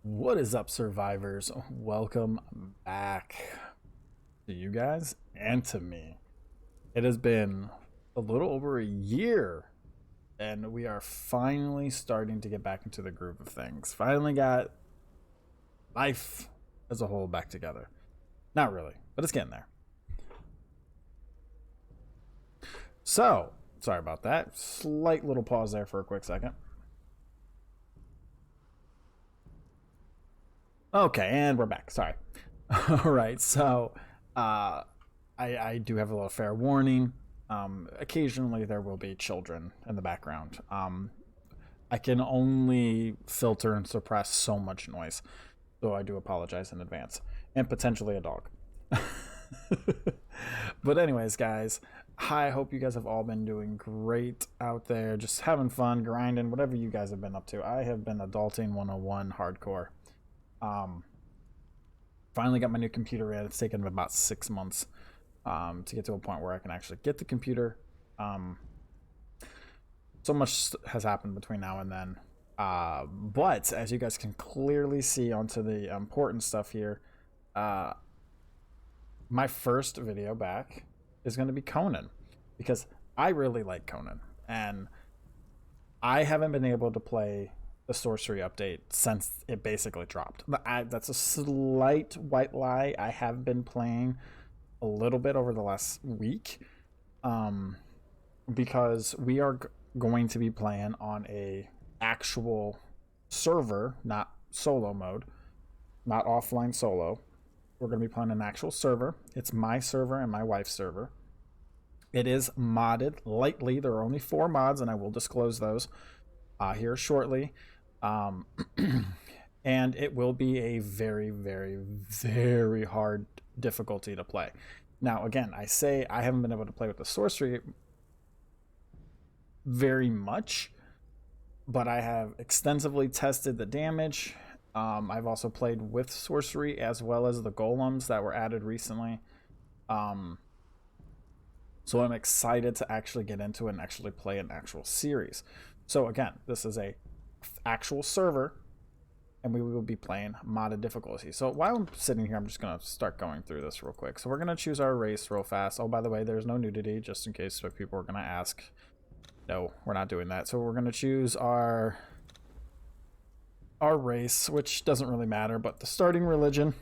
What is up, survivors? Welcome back to you guys and to me. It has been a little over a year, and we are finally starting to get back into the groove of things. Finally got life as a whole back together. Not really, but it's getting there. So, sorry about that. Slight little pause there for a quick second. Okay, and we're back. Sorry. All right, so uh, I do have a little fair warning. Occasionally, there will be children in the background. I can only filter and suppress so much noise, so I do apologize in advance, and potentially a dog. But anyways, guys, I hope you guys have all been doing great out there, just having fun, grinding, whatever you guys have been up to. I have been adulting 101 hardcore. Um, Finally got my new computer in. It's taken about 6 months to get to a point where I can actually get the computer. Um, so much has happened between now and then. But as you guys can clearly see onto the important stuff here, uh, my first video back is going to be Conan because I really like Conan, and I haven't been able to play the sorcery update since it basically dropped. That's a slight white lie. I have been playing a little bit over the last week, um, because we are going to be playing on a actual server, not solo mode, not offline solo. We're going to be playing an actual server. It's my server and my wife's server. It is modded lightly. There are only 4 mods, and I will disclose those here shortly. Um, and it will be a very, very, very hard difficulty to play. Now, again, I say I haven't been able to play with the sorcery very much, but I have extensively tested the damage. I've also played with sorcery as well as the golems that were added recently. Um, so I'm excited to actually get into it and actually play an actual series. So again, this is a actual server, and we will be playing modded difficulty. So while I'm sitting here, I'm just going to start going through this real quick. So we're going to choose our race real fast. Oh, by the way, there's no nudity, just in case people are going to ask. No, we're not doing that. So we're going to choose our race, which doesn't really matter, but the starting religion.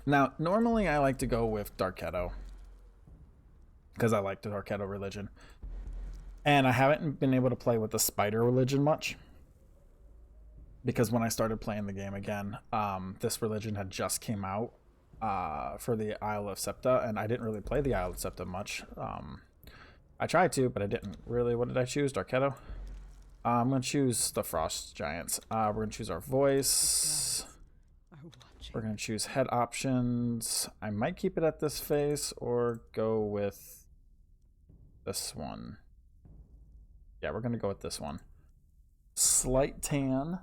Now, normally I like to go with Darketo because I like the Darketo religion. And I haven't been able to play with the spider religion much because when I started playing the game again, this religion had just came out for the Isle of Septa, and I didn't really play the Isle of Septa much. I tried to, but I didn't really. What did I choose? Darketo? I'm going to choose the Frost Giants. We're going to choose our voice. We're going to choose head options. I might keep it at this face or go with this one. Yeah, we're going to go with this one. Slight tan.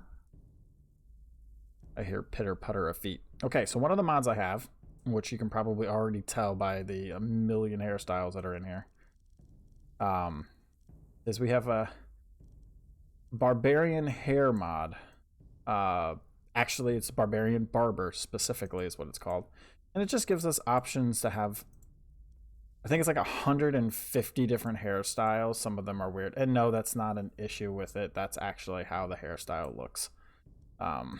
I hear pitter putter of feet. Okay, so one of the mods I have, which you can probably already tell by the a million hairstyles that are in here, is we have a barbarian hair mod. Actually, it's barbarian barber specifically is what it's called, and it just gives us options to have. I think it's like 150 different hairstyles. Some of them are weird, and no, that's not an issue with it. That's actually how the hairstyle looks. Um,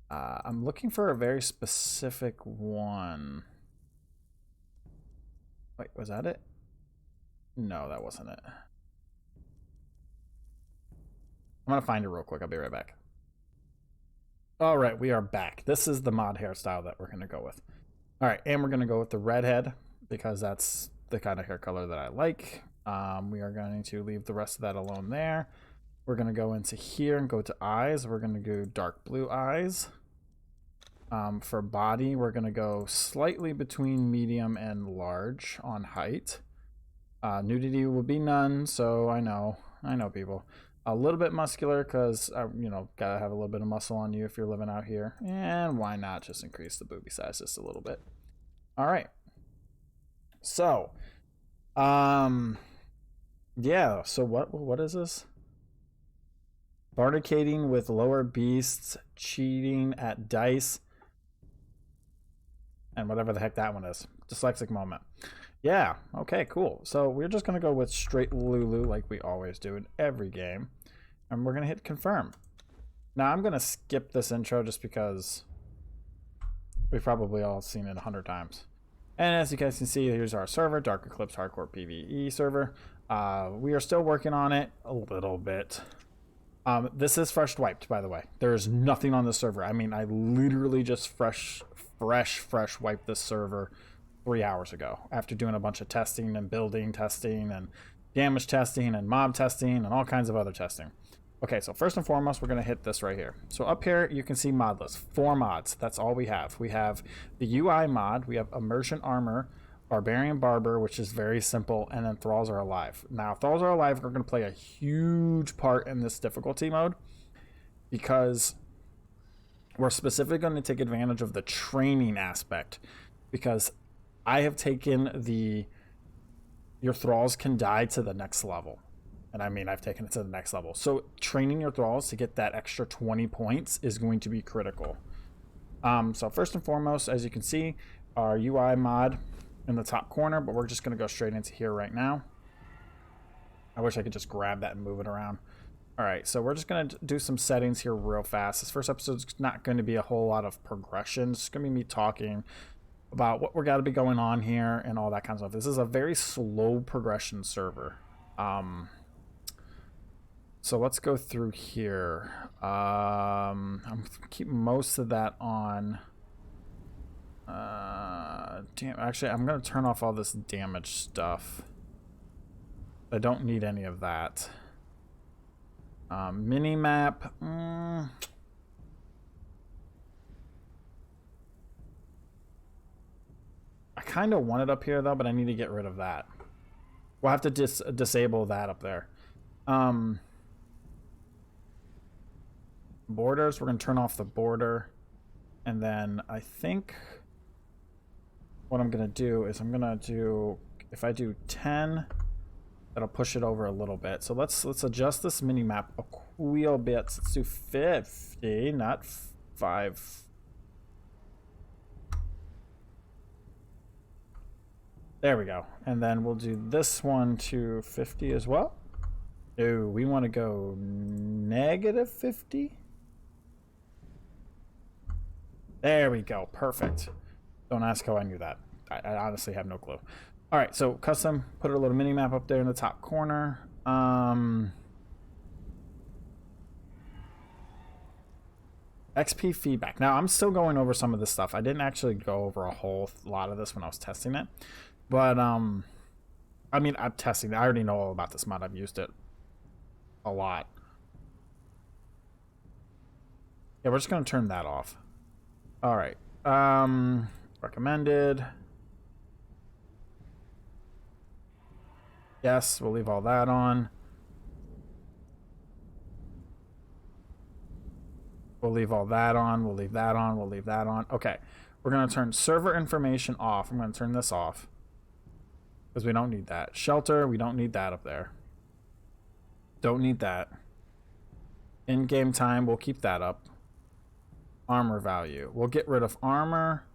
I'm looking for a very specific one. Wait, was that it? No, that wasn't it. I'm gonna find it real quick. I'll be right back. All right, we are back. This is the mod hairstyle that we're gonna go with. All right, and we're gonna go with the redhead because that's the kind of hair color that I like. We are going to leave the rest of that alone there. We're gonna go into here and go to eyes. We're gonna go dark blue eyes. For body, we're gonna go slightly between medium and large on height. Nudity will be none, so I know people. A little bit muscular because gotta have a little bit of muscle on you if you're living out here, and why not just increase the booby size just a little bit. All right, so yeah, so what is this? Bardicating with lower beasts, cheating at dice, and whatever the heck that one is. Dyslexic moment. Yeah, okay, cool. So we're just going to go with straight Lulu like we always do in every game. And we're going to hit confirm. Now I'm going to skip this intro just because we've probably all seen it 100 times. And as you guys can see, here's our server, Dark Eclipse Hardcore PvE server. We are still working on it a little bit. This is fresh wiped, by the way. There's nothing on the server. I mean, I literally just fresh wiped this server 3 hours ago after doing a bunch of testing and building testing and damage testing and mob testing and all kinds of other testing. Okay, so first and foremost, we're going to hit this right here. So up here, you can see mod list. 4 mods. That's all we have. We have the UI mod. We have Immersion Armor, Barbarian Barber, which is very simple, and then Thralls Are Alive. Now, Thralls Are Alive are going to play a huge part in this difficulty mode because we're specifically going to take advantage of the training aspect, because I have taken your Thralls can die to the next level. And I mean, I've taken it to the next level. So training your Thralls to get that extra 20 points is going to be critical. So first and foremost, as you can see, our UI mod in the top corner, but we're just going to go straight into here right now. I wish I could just grab that and move it around. All right, so we're just going to do some settings here real fast. This first episode's not going to be a whole lot of progression. It's going to be me talking about what we're got to be going on here and all that kind of stuff. This is a very slow progression server. So let's go through here. I'm keep most of that on. Actually, I'm gonna turn off all this damage stuff. I don't need any of that. Mini map. I kind of want it up here though, but I need to get rid of that. We'll have to disable that up there. Borders, we're going to turn off the border, and then I think what I'm going to do is if I do 10, that'll push it over a little bit. So let's adjust this mini map a wee bit. Let's do 50, not 5. There we go. And then we'll do this one to 50 as well. Oh, we want to go negative 50. There we go. Perfect. Don't ask how I knew that. I honestly have no clue. All right, so custom, put a little mini map up there in the top corner. XP feedback. Now, I'm still going over some of this stuff. I didn't actually go over a whole lot of this when I was testing it. But, I mean, I'm testing it. I already know all about this mod. I've used it a lot. Yeah, we're just going to turn that off. All right. Recommended. Yes, we'll leave all that on. We'll leave all that on. We'll leave that on. We'll leave that on. Okay. We're going to turn server information off. I'm going to turn this off because we don't need that. Shelter, we don't need that up there. Don't need that. In-game time, we'll keep that up. Armor value. We'll get rid of armor,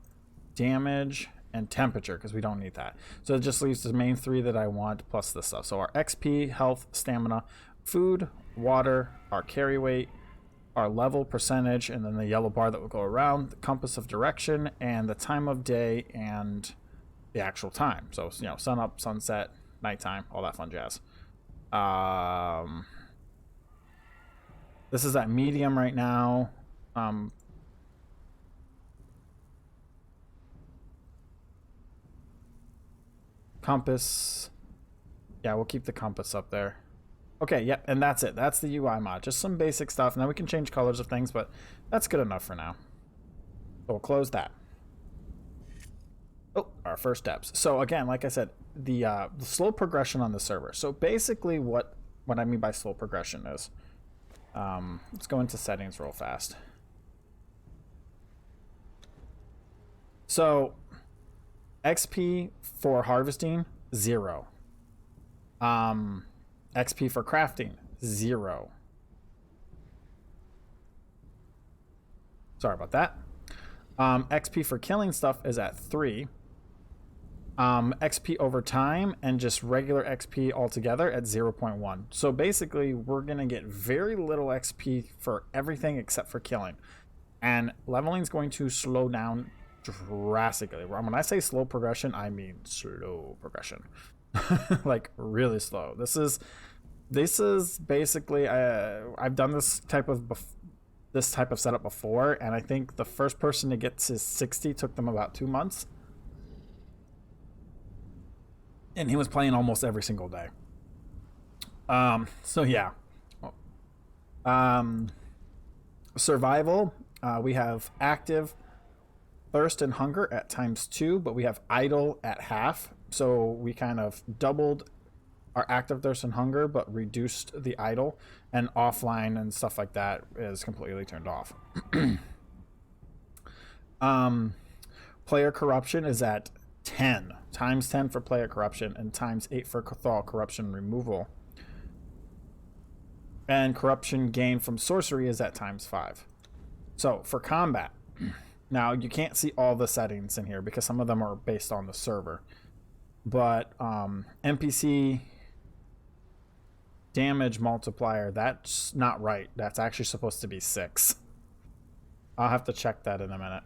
damage, and temperature because we don't need that. So it just leaves the main 3 that I want plus this stuff. So our XP, health, stamina, food, water, our carry weight, our level percentage, and then the yellow bar that will go around, the compass of direction, and the time of day and the actual time. So, you know, sun up, sunset, nighttime, all that fun jazz. This is at medium right now. Compass. Yeah, we'll keep the compass up there. Okay, yep, and that's it. That's the UI mod. Just some basic stuff. Now we can change colors of things, but that's good enough for now. So we'll close that. Oh, our first steps. So again, like I said, the slow progression on the server. So basically what I mean by slow progression is, let's go into settings real fast. So XP for harvesting, 0. XP for crafting, 0. Sorry about that. XP for killing stuff is at 3. XP over time and just regular XP altogether at 0.1. So basically, we're going to get very little XP for everything except for killing. And leveling is going to slow down drastically. When I say slow progression, I mean slow progression. Like really slow. This is basically I've done this type of setup before, and I think the first person to get to 60 took them about 2 months. And he was playing almost every single day. So yeah. Survival, we have active, thirst and hunger at ×2, but we have idle at half. So we kind of doubled our active, thirst and hunger, but reduced the idle, and offline and stuff like that is completely turned off. Player corruption is at 10, ×10 for player corruption and ×8 for Cathal corruption removal. And corruption gained from sorcery is at ×5. So for combat, now you can't see all the settings in here because some of them are based on the server. But NPC damage multiplier, that's not right. That's actually supposed to be 6. I'll have to check that in a minute.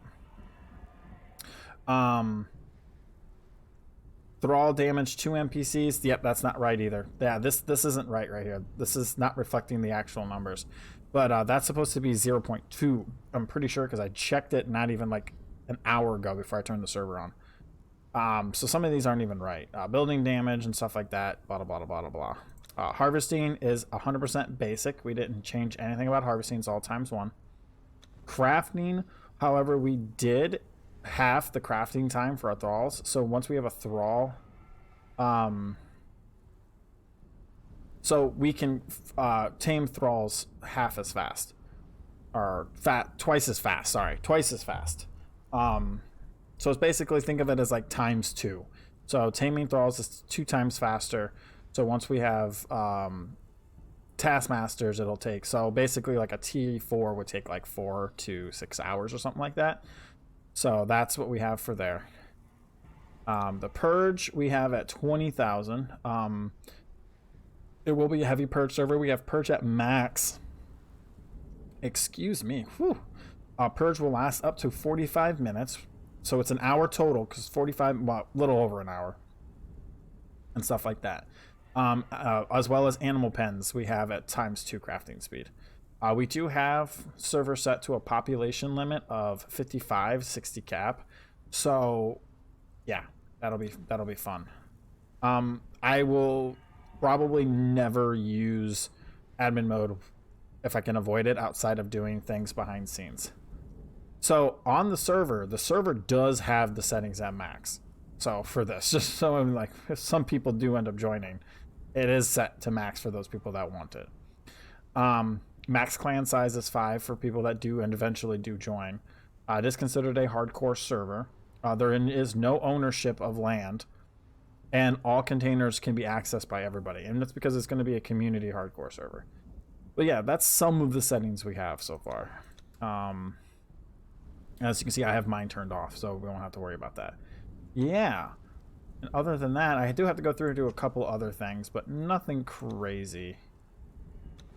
Thrall damage 2 NPCs. Yep, that's not right either. Yeah, this isn't right here. This is not reflecting the actual numbers. But that's supposed to be 0.2. I'm pretty sure because I checked it not even like an hour ago before I turned the server on. So some of these aren't even right. Building damage and stuff like that. Blah, blah, blah, blah, blah. Harvesting is 100% basic. We didn't change anything about harvesting. It's all ×1. Crafting, however, we did half the crafting time for our thralls. So once we have a thrall, so we can tame thralls half as fast, or twice as fast. Sorry, twice as fast. So it's basically, think of it as like ×2. So taming thralls is 2 times faster. So once we have taskmasters, it'll take, so basically like a T4 would take like 4 to 6 hours or something like that. So that's what we have for there. The purge we have at 20,000. It will be a heavy purge server. We have purge at max. Excuse me. Whew. Purge will last up to 45 minutes. So it's an hour total, because 45, well, a little over an hour. And stuff like that. As well as animal pens we have at ×2 crafting speed. We do have server set to a population limit of 55, 60 cap. So yeah, that'll be fun. I will probably never use admin mode if I can avoid it outside of doing things behind scenes. So on the server does have the settings at max. So for this, just so I'm like, if some people do end up joining, it is set to max for those people that want it. Max clan size is 5 for people that do and eventually do join. It is considered a hardcore server. There is no ownership of land, and all containers can be accessed by everybody. And that's because it's going to be a community hardcore server. But yeah, that's some of the settings we have so far. As you can see, I have mine turned off, so we won't have to worry about that. Yeah. And other than that, I do have to go through and do a couple other things, but nothing crazy.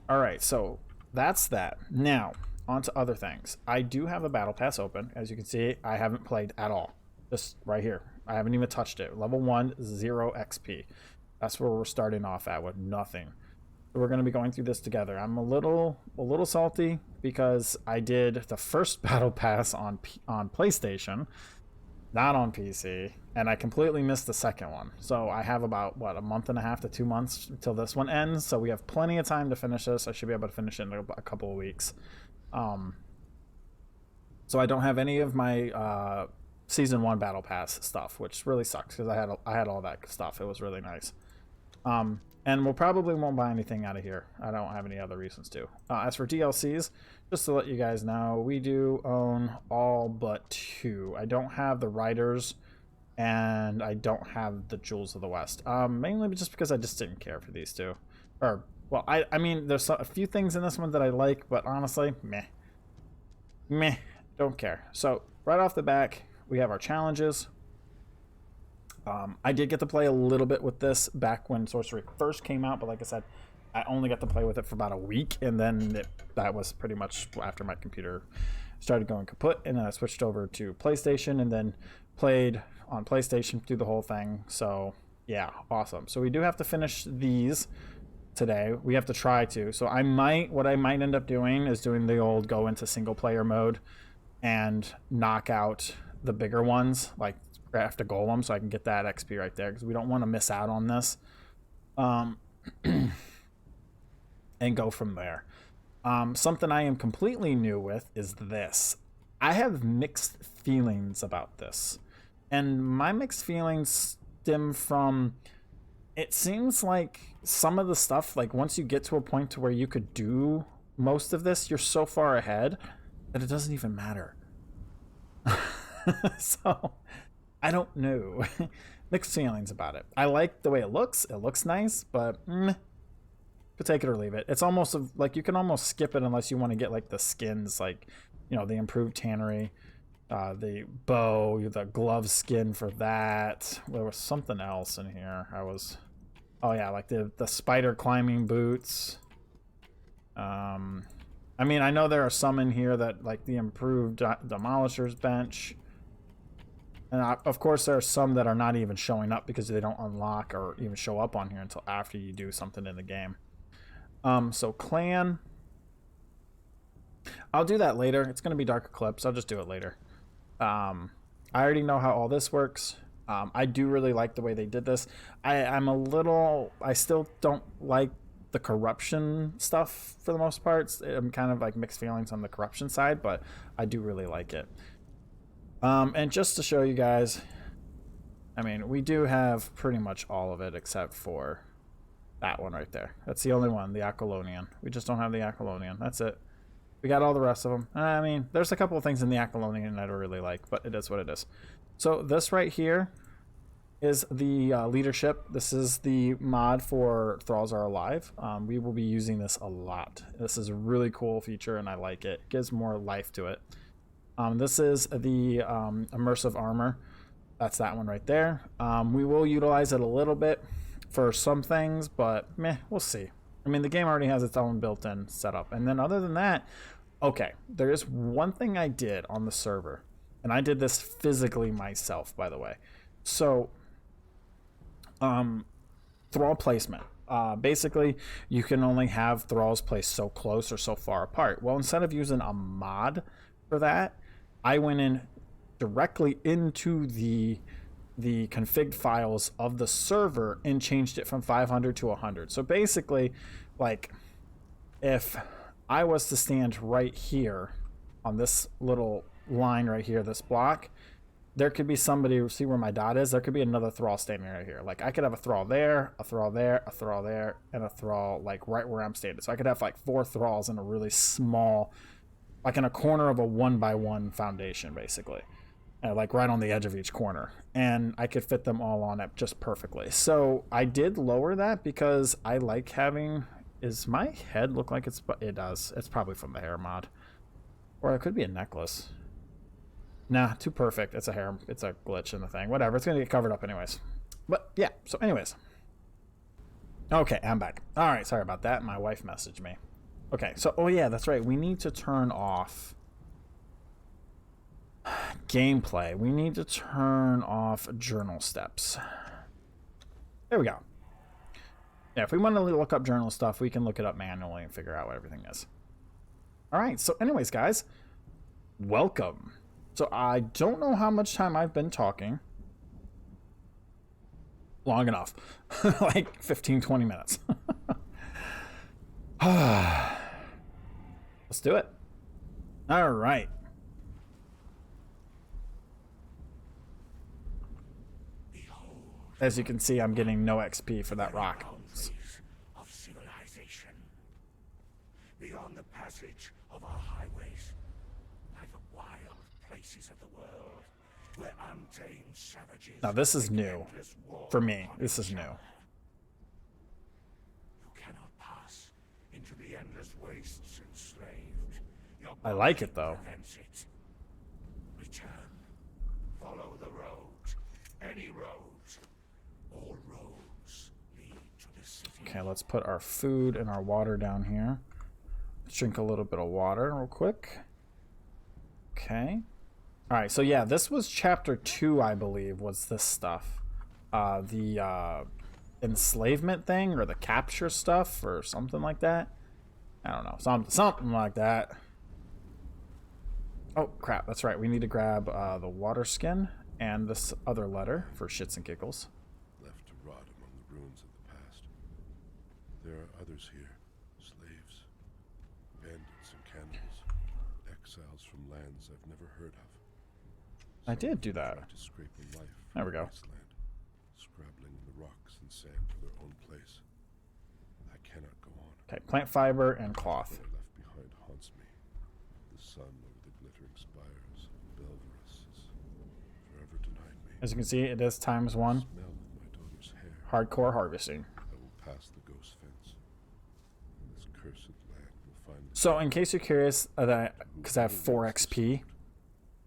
All right, so that's that. Now, on to other things. I do have a battle pass open. As you can see, I haven't played at all. Just right here. I haven't even touched it. Level 1, 0 XP. That's where we're starting off at, with nothing. So we're going to be going through this together. I'm a little salty because I did the first battle pass on PlayStation, not on PC, and I completely missed the second one. So I have about, what, a month and a half to 2 months until this one ends. So we have plenty of time to finish this. I should be able to finish it in a couple of weeks. So I don't have any of my Season 1 Battle Pass stuff, which really sucks because I had all that stuff. It was really nice. And we'll probably won't buy anything out of here. I don't have any other reasons to. As for DLCs, just to let you guys know, we do own all but 2. I don't have the Riders, and I don't have the Jewels of the West. Mainly just because I just didn't care for these two. Or, well, I mean, there's a few things in this one that I like, but honestly, meh. Meh. Don't care. So right off the back, we have our challenges. I did get to play a little bit with this back when Sorcery first came out, but like I said, I only got to play with it for about a week, and then that was pretty much after my computer started going kaput, and then I switched over to PlayStation, and then played on PlayStation through the whole thing. So yeah, awesome. So we do have to finish these today. We have to try to. So what I might end up doing is doing the old go into single player mode and knock out the bigger ones, like craft a golem, so I can get that XP right there, because we don't want to miss out on this. And go from there. Something I am completely new with is this. I have mixed feelings about this. And my mixed feelings stem from, it seems like some of the stuff, like once you get to a point to where you could do most of this, you're so far ahead that it doesn't even matter. So I don't know. Mixed feelings about it. I like the way it looks. It looks nice, but could take it or leave it. It's almost like you can almost skip it unless you want to get like the skins, like, you know, the improved tannery, the bow, the glove skin for that. There was something else in here. Oh yeah, like the spider climbing boots. I mean, I know there are some in here that like the improved demolisher's bench. And of course, there are some that are not even showing up because they don't unlock or even show up on here until after you do something in the game. So clan, I'll do that later. It's going to be Dark Eclipse. I'll just do it later. I already know how all this works. I do really like the way they did this. I still don't like the corruption stuff for the most part. I'm kind of like mixed feelings on the corruption side, but I do really like it. And just to show you guys, I mean, we do have pretty much all of it except for that one right there. That's the only one, the Aquilonian. We just don't have the Aquilonian. That's it. We got all the rest of them. I mean, there's a couple of things in the Aquilonian I don't really like, but it is what it is. So this right here is the leadership. This is the mod for Thralls Are Alive. We will be using this a lot. This is a really cool feature, and I like it. It gives more life to it. This is the immersive armor. That's that one right there. We will utilize it a little bit for some things, but meh, we'll see. I mean, the game already has its own built-in setup. And then other than that, okay, there is one thing I did on the server, and I did this physically myself, by the way. So, thrall placement. Basically, you can only have thralls placed so close or so far apart. Well, instead of using a mod for that, I went in directly into the config files of the server and changed it from 500 to 100. So basically, like, if I was to stand right here on this little line right here, this block, there could be somebody, see where my dot is? There could be another thrall standing right here. Like, I could have a thrall there, a thrall there, a thrall there, and a thrall, like, right where I'm standing. So I could have, like, 4 thralls in a really small, like, in a corner of a 1x1 foundation, basically. Like, right on the edge of each corner. And I could fit them all on it just perfectly. So I did lower that because I like having... Is my head look like it's... It does. It's probably from the hair mod. Or it could be a necklace. Nah, too perfect. It's a hair. It's a glitch in the thing. Whatever. It's going to get covered up anyways. But yeah. So anyways. Okay, I'm back. All right. Sorry about that. My wife messaged me. Okay. So, oh yeah, that's right. We need to turn off gameplay. We need to turn off journal steps. There we go. Yeah, if we want to look up journal stuff, we can look it up manually and figure out what everything is. All right. So anyways, guys, welcome. So I don't know how much time I've been talking. Long enough. Like 15, 20 minutes. Let's do it. All right. As you can see, I'm getting no XP for that rock. Of civilization. Beyond the passage of our highways lie the wild places of the world where untamed savages... Now this is new. For me, this is new. You cannot pass into the endless wastes enslaved. I like it though. any road. All roads lead to the city. Okay, let's put our food and our water down here. Let's drink a little bit of water real quick. Okay. Alright, so yeah, this was chapter 2, I believe, was this stuff. The enslavement thing, or the capture stuff, or something like that. I don't know, something like that. Oh, crap, that's right. We need to grab the water skin and this other letter for shits and giggles. Left to rot among the ruins of the past. There are others here. Slaves, bandits and cannibals, exiles from lands I've never heard of. I did do that. To scrape a life There we go. Wasteland, scrabbling in the rocks and sand for their own place. I cannot go on. Okay, plant fiber and cloth. What I left behind haunts me. The sun over the glittering spires of Belverus has forever denied me. As you can see, it is ×1. The smell of my daughter's hair. Hardcore harvesting. I will pass the ghost fence, and this cursed land will find. So, in case you're curious, because I have 4 XP.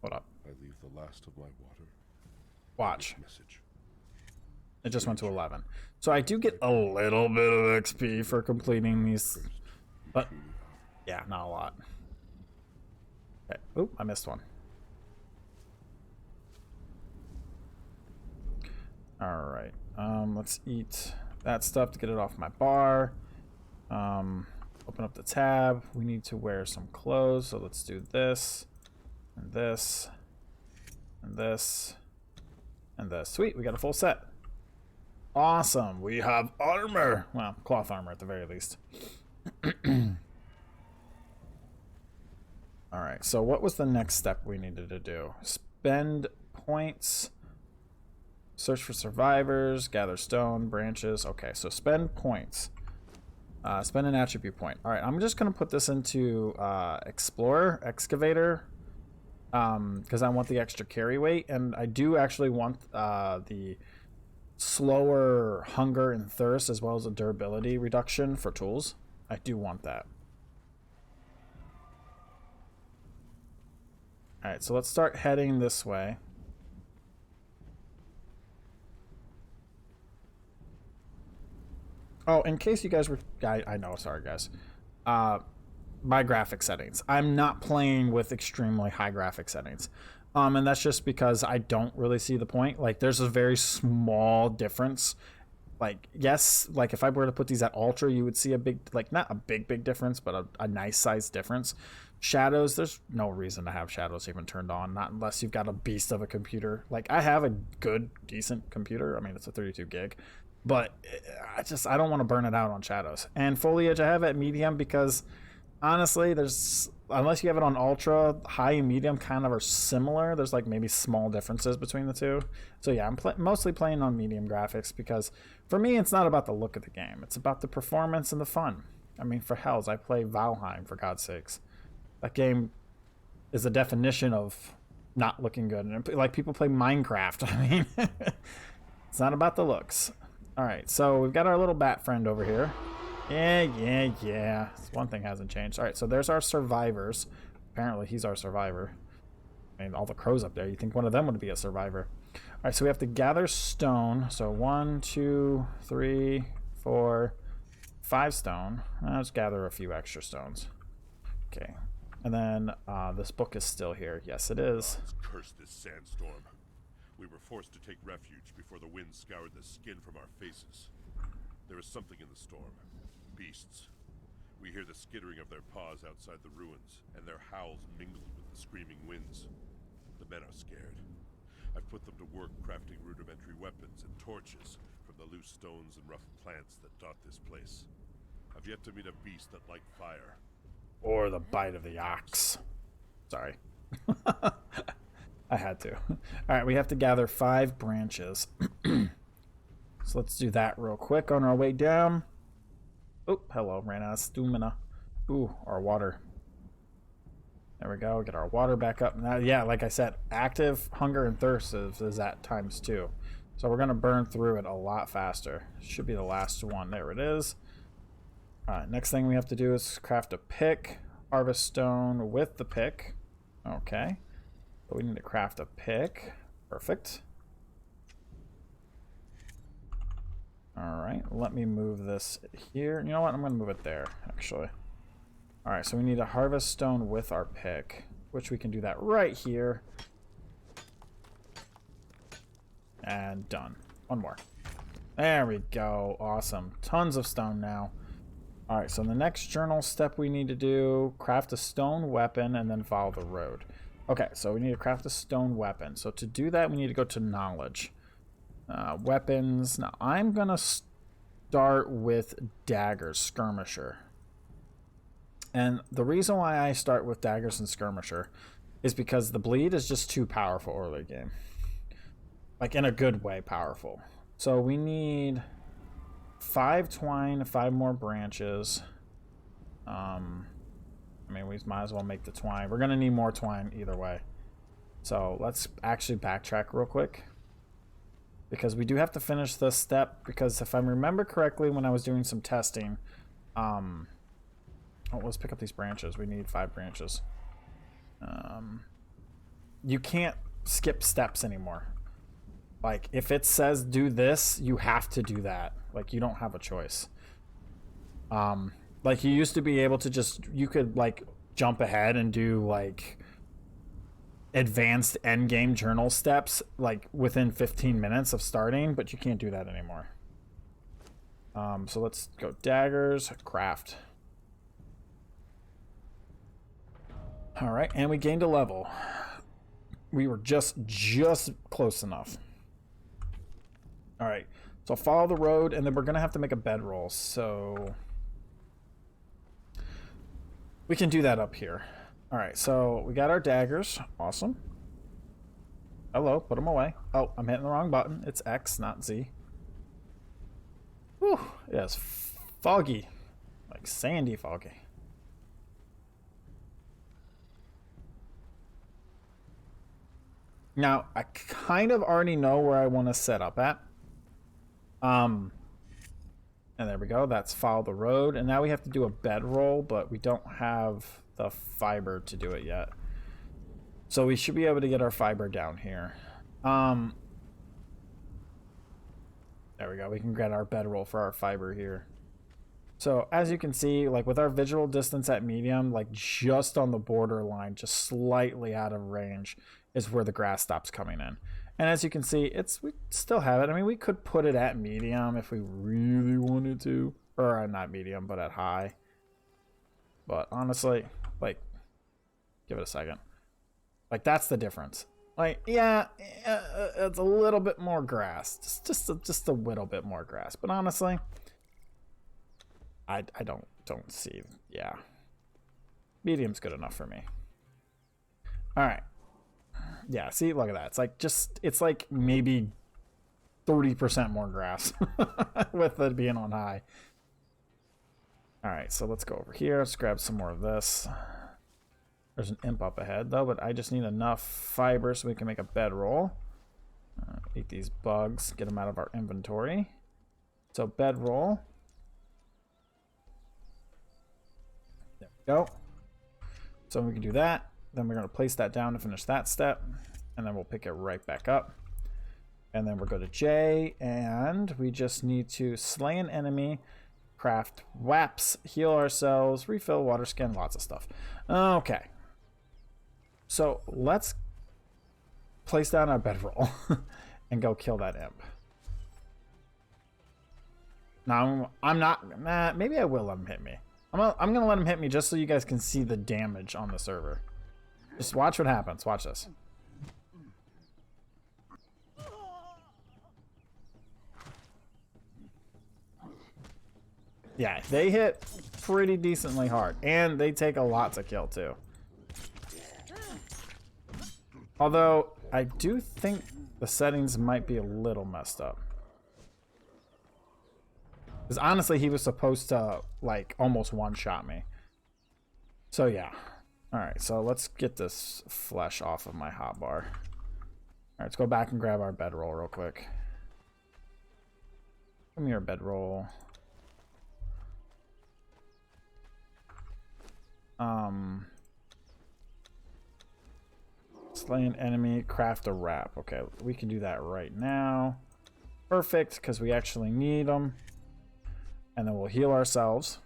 Hold up. I leave the last of my water. Watch. Message. It just went to 11. So I do get a little bit of XP for completing these, but yeah, not a lot. Okay. Oop, I missed one. All right. Let's eat that stuff to get it off my bar. Open up the tab. We need to wear some clothes, so let's do this and this and this and this. Sweet, we got a full set. Awesome, we have armor. Well, cloth armor at the very least. All right, so what was the next step we needed to do? Spend points, search for survivors, gather stone, branches. Okay, so spend points. Spend an attribute point. All right, I'm just gonna put this into Explorer, Excavator, because I want the extra carry weight, and I do actually want the slower hunger and thirst, as well as a durability reduction for tools. I do want that. All right, so let's start heading this way. Oh, in case you guys were, I know, sorry guys. My graphic settings. I'm not playing with extremely high graphic settings. And that's just because I don't really see the point. Like, there's a very small difference. Like, yes, like if I were to put these at ultra, you would see a big, like, not a big difference, but a nice size difference. Shadows, there's no reason to have shadows even turned on, not unless you've got a beast of a computer. Like, I have a good, decent computer. I mean, it's a 32 gig, but I don't want to burn it out on shadows. And foliage, I have at medium because honestly, there's, unless you have it on ultra, high and medium kind of are similar. There's like maybe small differences between the two. So yeah, I'm mostly playing on medium graphics because for me, it's not about the look of the game. It's about the performance and the fun. I mean, for hells, I play Valheim, for God's sakes. That game is a definition of not looking good. And like, people play Minecraft. I mean, it's not about the looks. All right, so we've got our little bat friend over here. Yeah. This one thing hasn't changed. All right, so there's our survivors. Apparently, he's our survivor. I mean, all the crows up there. You think one of them would be a survivor. All right, so we have to gather stone. So 1, 2, 3, 4, 5 stone. Let's gather a few extra stones. Okay, and then this book is still here. Yes, it is. Curse this sandstorm. We were forced to take refuge before the wind scoured the skin from our faces. There is something in the storm. Beasts. We hear the skittering of their paws outside the ruins, and their howls mingle with the screaming winds. The men are scared. I've put them to work crafting rudimentary weapons and torches from the loose stones and rough plants that dot this place. I've yet to meet a beast that liked fire. Or the bite of the ox. Sorry. I had to. All right, we have to gather 5 branches. So let's do that real quick on our way down. Oh, hello, ran out of stamina. Ooh, our water. There we go, get our water back up. Now, yeah, like I said, active hunger and thirst is at ×2. So we're gonna burn through it a lot faster. Should be the last one, there it is. All right, next thing we have to do is craft a pick, harvest stone with the pick. Okay, so we need to craft a pick, perfect. Alright, let me move this here. You know what? I'm going to move it there, actually. Alright, so we need to harvest stone with our pick, which we can do that right here. And done. One more. There we go. Awesome. Tons of stone now. Alright, so the next journal step we need to do, craft a stone weapon and then follow the road. Okay, so we need to craft a stone weapon. So to do that, we need to go to knowledge. Weapons. Now, I'm going to start with daggers, skirmisher. And the reason why I start with daggers and skirmisher is because the bleed is just too powerful early game. Like, in a good way, powerful. So we need 5 twine, 5 more branches. I mean, we might as well make the twine. We're going to need more twine either way. So let's actually backtrack real quick, because we do have to finish this step, because if I remember correctly when I was doing some testing, oh, let's pick up these branches. We need 5 branches. You can't skip steps anymore. Like, if it says do this, you have to do that. Like, you don't have a choice. Like, you used to be able to just, you could, like, jump ahead and do, like, advanced endgame journal steps, like, within 15 minutes of starting, but you can't do that anymore. So let's go daggers, craft. All right, and we gained a level. We were just close enough. All right, so follow the road, and then we're gonna have to make a bedroll, so we can do that up here. All right, so we got our daggers. Awesome. Hello, put them away. Oh, I'm hitting the wrong button. It's X, not Z. Whew, yeah, it's foggy, like sandy foggy. Now, I kind of already know where I want to set up at. And there we go. That's follow the road. And now we have to do a bedroll, but we don't have the fiber to do it yet. So we should be able to get our fiber down here. There we go. We can get our bedroll for our fiber here. So as you can see, like with our visual distance at medium, like just on the borderline, just slightly out of range is where the grass stops coming in. And as you can see, we still have it. I mean, we could put it at medium if we really wanted to. Or not medium, but at high. But honestly, like, give it a second. Like, that's the difference. Like, yeah, it's a little bit more grass. Just a little bit more grass. But honestly, I don't see, yeah. Medium's good enough for me. All right. Yeah, see, look at that. It's like maybe 30% more grass with it being on high. All right, so let's go over here. Let's grab some more of this. There's an imp up ahead, though, but I just need enough fiber so we can make a bedroll. Eat these bugs, get them out of our inventory. So bedroll. There we go. So we can do that. Then we're going to place that down to finish that step. And then we'll pick it right back up. And then we'll go to J. And we just need to slay an enemy, craft WAPs, heal ourselves, refill water skin, lots of stuff. Okay. So let's place down our bedroll and go kill that imp. Now, I'm not... Nah, maybe I will let him hit me. I'm going to let him hit me just so you guys can see the damage on the server. Just watch what happens. Watch this. Yeah, they hit pretty decently hard. And they take a lot to kill, too. Although, I do think the settings might be a little messed up. Because honestly, he was supposed to, like, almost one-shot me. So, yeah. Alright, so let's get this flesh off of my hotbar. Alright, let's go back and grab our bedroll real quick. Come here, bedroll. Slay an enemy, craft a wrap. Okay, we can do that right now. Perfect, because we actually need them. And then we'll heal ourselves.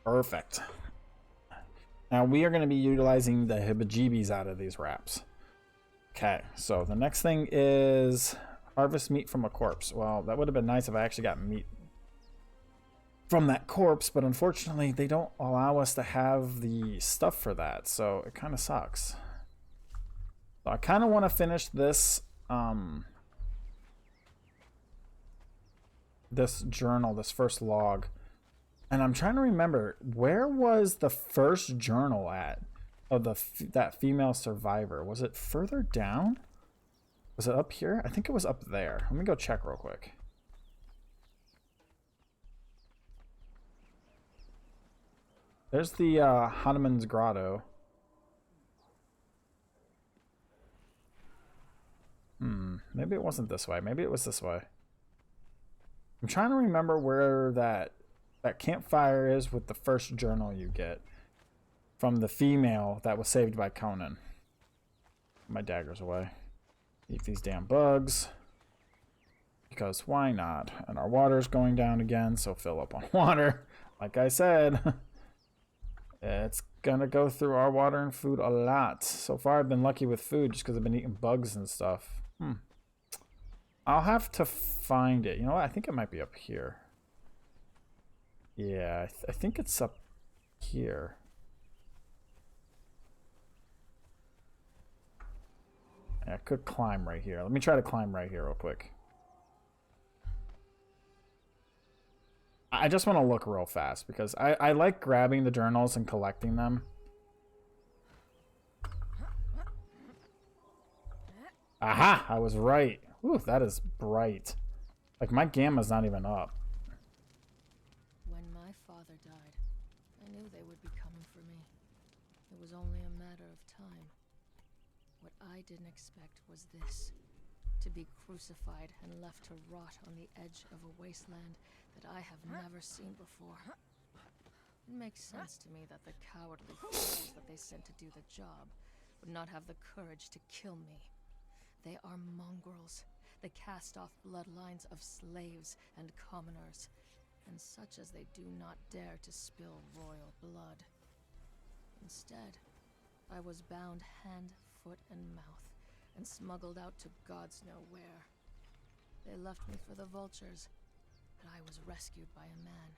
Perfect. Now we are going to be utilizing the hibajibis out of these wraps. Okay, so the next thing is harvest meat from a corpse. Well, that would have been nice if I actually got meat from that corpse, but unfortunately they don't allow us to have the stuff for that, so it kind of sucks. So I kind of want to finish this this journal, this first log, and I'm trying to remember, where was the first journal at of that female survivor? Was it further down? Was it up here? I think it was up there. Let me go check real quick. There's the Hanuman's Grotto. Maybe it wasn't this way. Maybe it was this way. I'm trying to remember where that campfire is with the first journal you get from the female that was saved by Conan. My dagger's away. Eat these damn bugs. Because why not? And our water's going down again, so fill up on water. Like I said, it's gonna go through our water and food a lot. So far I've been lucky with food just because I've been eating bugs and stuff. I'll have to find it. You know what? I think it might be up here. Yeah, I think it's up here. Yeah, I could climb right here. Let me try to climb right here real quick. I just want to look real fast because I like grabbing the journals and collecting them. Aha! I was right. Ooh, that is bright. Like, my gamma's not even up. When my father died, I knew they would be coming for me. It was only a matter of time. What I didn't expect was this. To be crucified and left to rot on the edge of a wasteland that I have never seen before. It makes sense to me that the cowardly fools that they sent to do the job would not have the courage to kill me. They are mongrels, the cast-off bloodlines of slaves and commoners, and such as they do not dare to spill royal blood. Instead, I was bound hand, foot, and mouth, and smuggled out to gods know where. They left me for the vultures, but I was rescued by a man.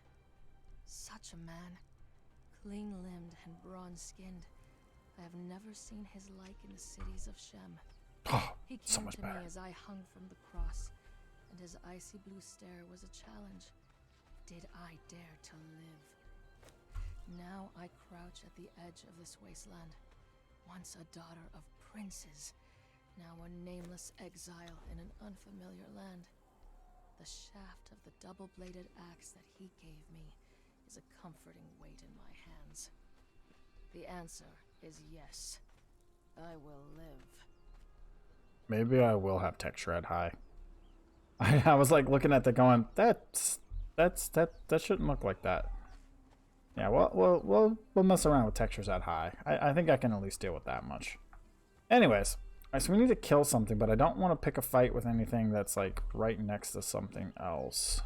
Such a man. Clean-limbed and bronze-skinned. I have never seen his like in the cities of Shem. Oh, He came so much to better. me as I hung from the cross, and his icy blue stare was a challenge. Did I dare to live? Now I crouch at the edge of this wasteland, once a daughter of princes, now a nameless exile in an unfamiliar land. The shaft of the double-bladed axe that he gave me is a comforting weight in my hands. The answer is yes. I will live. Maybe I will have texture at high. I was like looking at that going, that shouldn't look like that. Yeah, we'll mess around with textures at high. I think I can at least deal with that much. Anyways, alright, so we need to kill something, but I don't want to pick a fight with anything that's like right next to something else.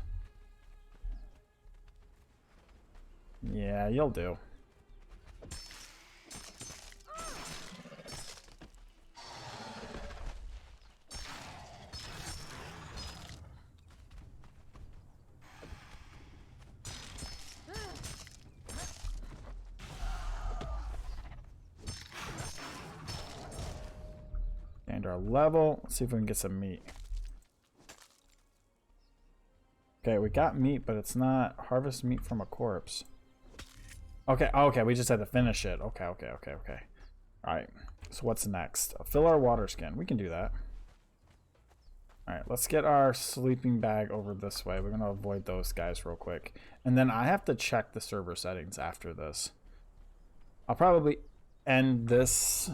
Yeah, you'll do. And our level. Let's see if we can get some meat. Okay, we got meat, but it's not harvest meat from a corpse. Okay, okay, we just had to finish it. Okay. Alright, so what's next? Fill our water skin. We can do that. Alright, let's get our sleeping bag over this way. We're going to avoid those guys real quick. And then I have to check the server settings after this. I'll probably end this...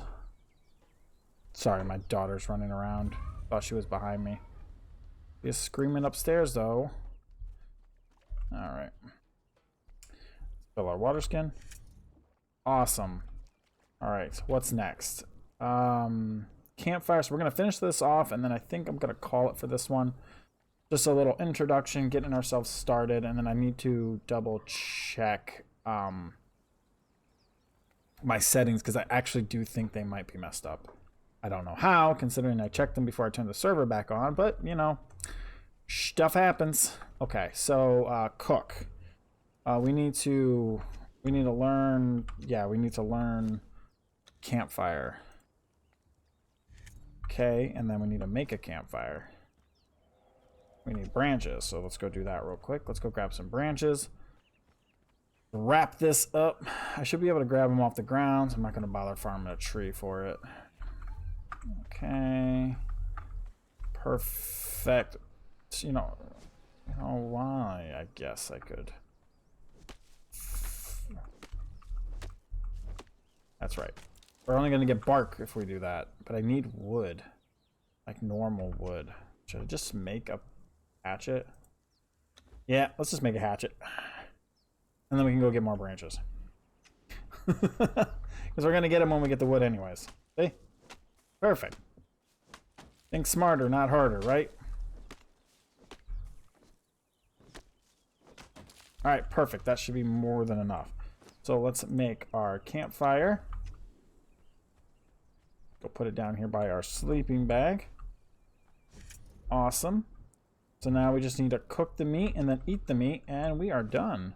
Sorry, my daughter's running around. Thought she was behind me. She's screaming upstairs, though. Alright. Fill our water skin. Awesome. Alright, what's next? campfire. So we're going to finish this off, and then I think I'm going to call it for this one. Just a little introduction, getting ourselves started, and then I need to double check my settings, because I actually do think they might be messed up. I don't know how, considering I checked them before I turned the server back on, but, you know, stuff happens. Okay, so cook. We need to learn, yeah, we need to learn campfire. Okay, and then we need to make a campfire. We need branches, so let's go do that real quick. Let's go grab some branches. Wrap this up. I should be able to grab them off the ground. So I'm not going to bother farming a tree for it. Okay. Perfect. You know why? I guess I could. That's right. We're only going to get bark if we do that. But I need wood. Like normal wood. Should I just make a hatchet? Yeah, let's just make a hatchet. And then we can go get more branches. Because we're going to get them when we get the wood anyways. See? Perfect. Think smarter, not harder, right? Alright, perfect. That should be more than enough. So let's make our campfire. Go put it down here by our sleeping bag. Awesome. So now we just need to cook the meat and then eat the meat, and we are done.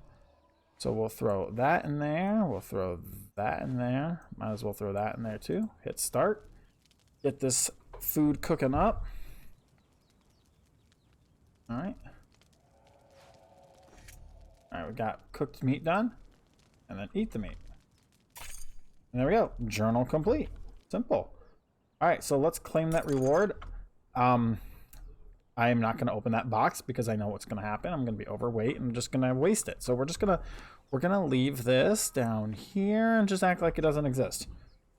So we'll throw that in there. We'll throw that in there. Might as well throw that in there too. Hit start. Get this food cooking up. All right. All right, we got cooked meat done. And then eat the meat. And there we go. Journal complete. Simple. All right, so let's claim that reward. I am not going to open that box because I know what's going to happen. I'm going to be overweight and I'm just going to waste it. So we're going to leave this down here and just act like it doesn't exist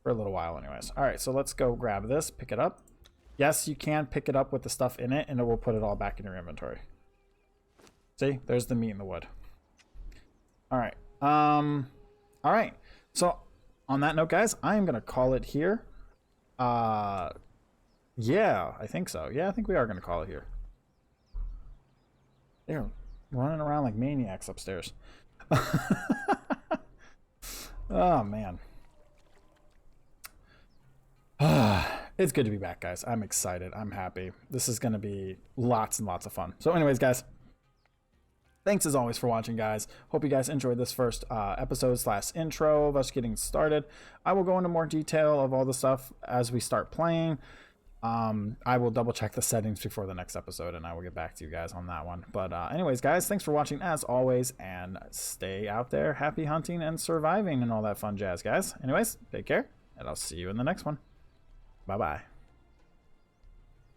for a little while anyways. All right, so let's go grab this, pick it up. Yes, you can pick it up with the stuff in it and it will put it all back in your inventory. See, there's the meat and the wood. All right. All right. So on that note, guys, I am going to call it here. Yeah, I think so. Yeah, I think we are going to call it here. They're running around like maniacs upstairs. Oh, man. It's good to be back, guys. I'm excited. I'm happy. This is going to be lots and lots of fun. So anyways, guys, thanks as always for watching, guys. Hope you guys enjoyed this first episode / intro of us getting started. I will go into more detail of all the stuff as we start playing. I will double check the settings before the next episode and I will get back to you guys on that one. But anyways, guys, thanks for watching as always, and stay out there happy hunting and surviving and all that fun jazz, guys. Anyways, take care and I'll see you in the next one. Bye-bye.